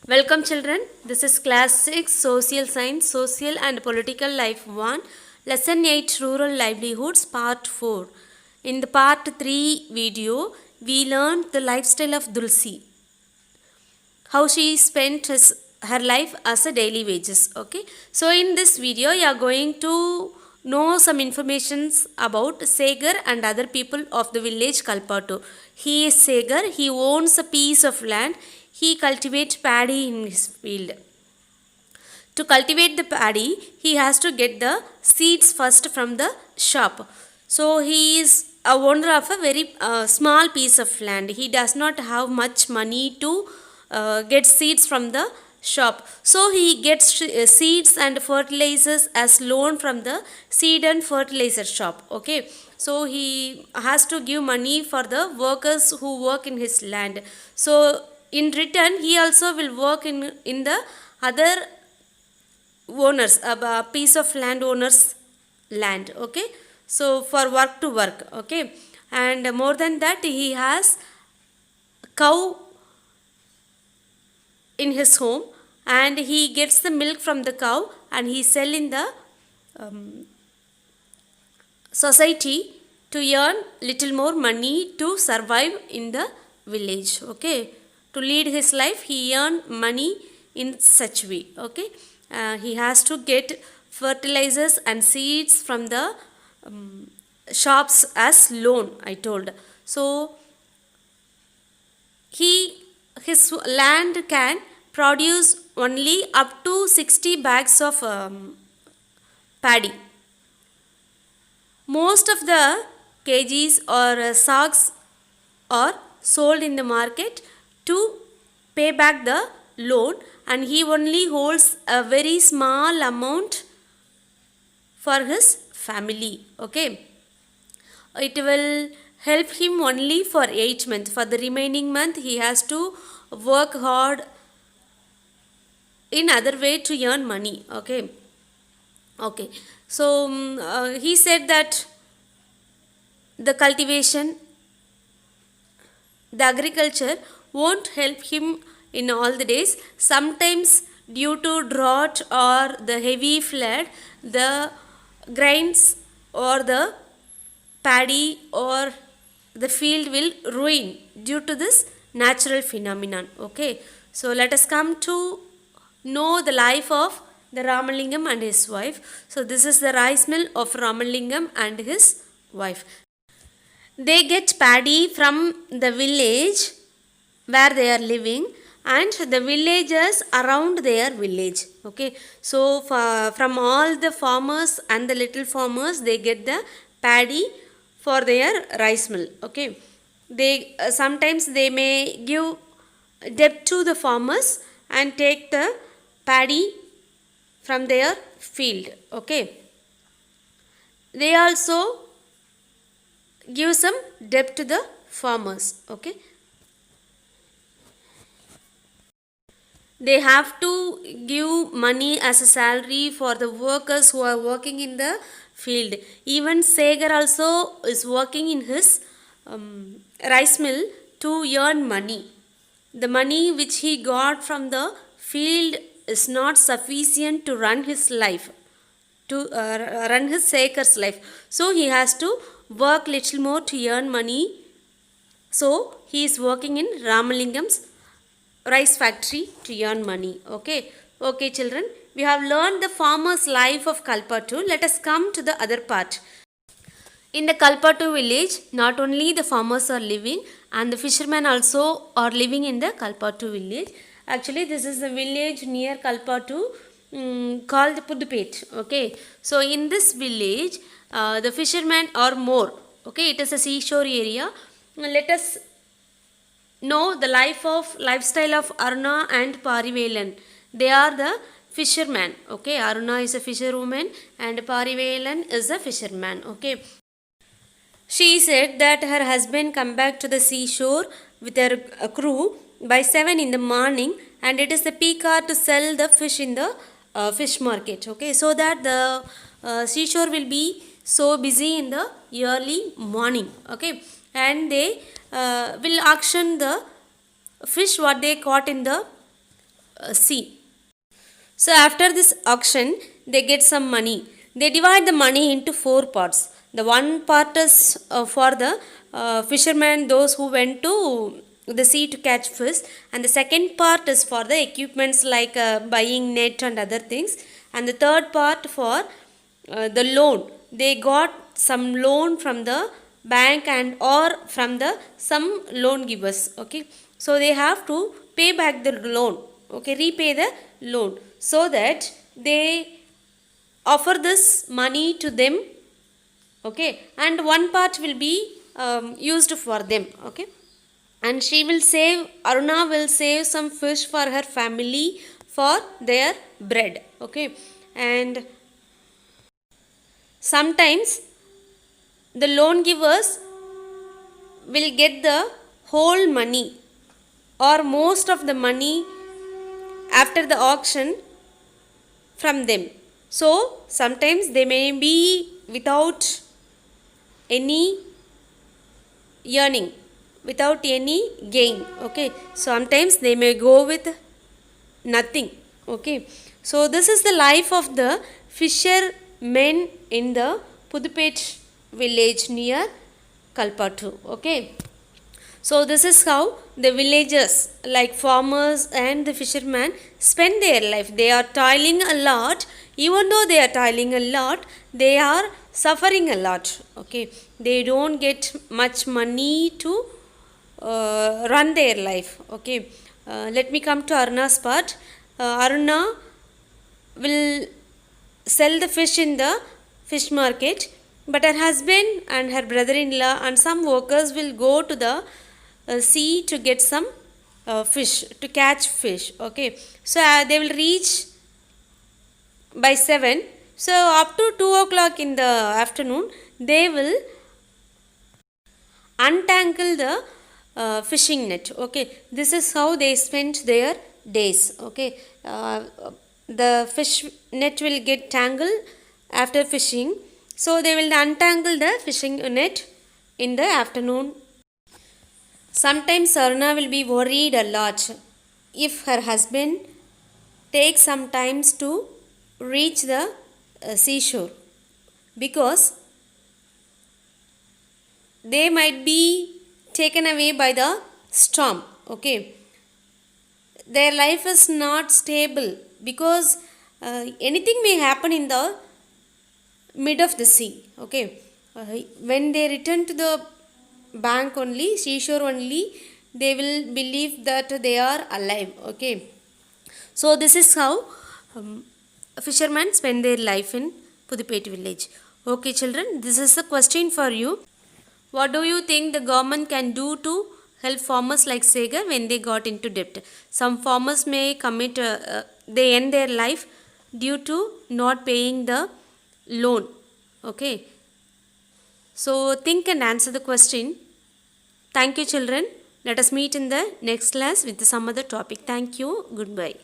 Welcome children, this is class 6 social science, social and political life 1, lesson 8 rural livelihoods part 4. In the part 3 video, we learned the lifestyle of Dulci, how she spent her life as a daily wages. Okay, so in this video you are going to know some informations about Segar and other people of the village Kalpatu. He is Segar, he owns a piece of land, he cultivates paddy in his field. To cultivate the paddy, he has to get the seeds first from the shop. So he is a owner of a very small piece of land. He does not have much money to get seeds from the shop. So he gets seeds and fertilizers as loan from the seed and fertilizer shop. Okay. So he has to give money for the workers who work in his land. So in return, he also will work in the other owners, a piece of land owners land. Okay, so for work to work. Okay, and more than that, he has cow in his home, and he gets the milk from the cow and he sell in the um, society to earn little more money to survive in the village. Okay, to lead his life, he earn money in such way. Okay, he has to get fertilizers and seeds from the shops as loan, I told. So his land can produce only up to 60 bags of paddy. Most of the kgs or sacks are sold in the market to pay back the loan, and he only holds a very small amount for his family. Okay, it will help him only for 8 months. For the remaining month, he has to work hard in other way to earn money. Okay, so he said that the cultivation, the agriculture won't help him in all the days. Sometimes due to drought or the heavy flood, the grains or the paddy or the field will ruin due to this natural phenomenon. Okay, so let us come to know the life of the Ramalingam and his wife. So this is the rice mill of Ramalingam and his wife. They get paddy from the village where they are living and the villagers around their village. Okay, so from all the farmers and the little farmers, they get the paddy for their rice mill. Okay, they sometimes they may give debt to the farmers and take the paddy from their field. Okay, they also give some debt to the farmers. Okay, they have to give money as a salary for the workers who are working in the field. Even Segar also is working in his rice mill to earn money. The money which he got from the field is not sufficient to run his life, to run his Segar's life. So he has to work little more to earn money. So he is working in Ramalingam's rice factory to earn money. Okay children, we have learned the farmer's life of Kalpatu. Let us come to the other part. In the Kalpatu village, not only the farmers are living and the fishermen also are living in the Kalpatu village. Actually, this is the village near Kalpatu called Pudupet. Okay, so in this village, the fishermen are more. Okay, it is a seashore area. Let us know the lifestyle of Aruna and Parivelan. They are the fishermen. Okay, Aruna is a fisherwoman and Parivelan is a fisherman. Okay, she said that her husband come back to the seashore with her crew by 7 in the morning, and it is the peak hour to sell the fish in the fish market. Okay, so that the seashore will be so busy in the early morning. Okay, and they will auction the fish what they caught in the sea. So after this auction, they get some money. They divide the money into four parts. The one part is for the fishermen, those who went to the sea to catch fish, and the second part is for the equipments like buying net and other things, and the third part for the loan. They got some loan from the bank and or from the some loan givers. Okay, so they have to pay back the loan. Okay, repay the loan, so that they offer this money to them. Okay, and one part will be used for them. Okay, and she will save, Aruna will save some fish for her family for their bread. Okay, and sometimes the loan givers will get the whole money or most of the money after the auction from them. So sometimes they may be without any earning, without any gain. Okay, sometimes they may go with nothing. Okay, so this is the life of the fishermen in the Pudupet village near Kalpattu. Okay, so this is how the villagers like farmers and the fishermen spend their life. They are toiling a lot. Even though they are toiling a lot, they are suffering a lot. Okay, they don't get much money to run their life. Okay, let me come to Aruna's part. Aruna will sell the fish in the fish market, but her husband and her brother-in-law and some workers will go to the sea to get some fish, to catch fish. Okay, so they will reach by 7. So up to 2 o'clock in the afternoon, they will untangle the fishing net. Okay, this is how they spend their days. Okay, the fish net will get tangled after fishing, so they will untangle the fishing net in the afternoon. Sometimes Sarna will be worried a lot if her husband takes some times to reach the seashore, because they might be taken away by the storm. Okay, their life is not stable because anything may happen in the mid of the sea. Okay, when they return to the bank only, seashore only, they will believe that they are alive. Okay, so this is how fishermen spend their life in Pudupet village. Okay children, this is the question for you. What do you think the government can do to help farmers like Segar when they got into debt? Some farmers may commit, they end their life due to not paying the loan. Okay, so think and answer the question. Thank you children. Let us meet in the next class with some other topic. Thank you. Goodbye.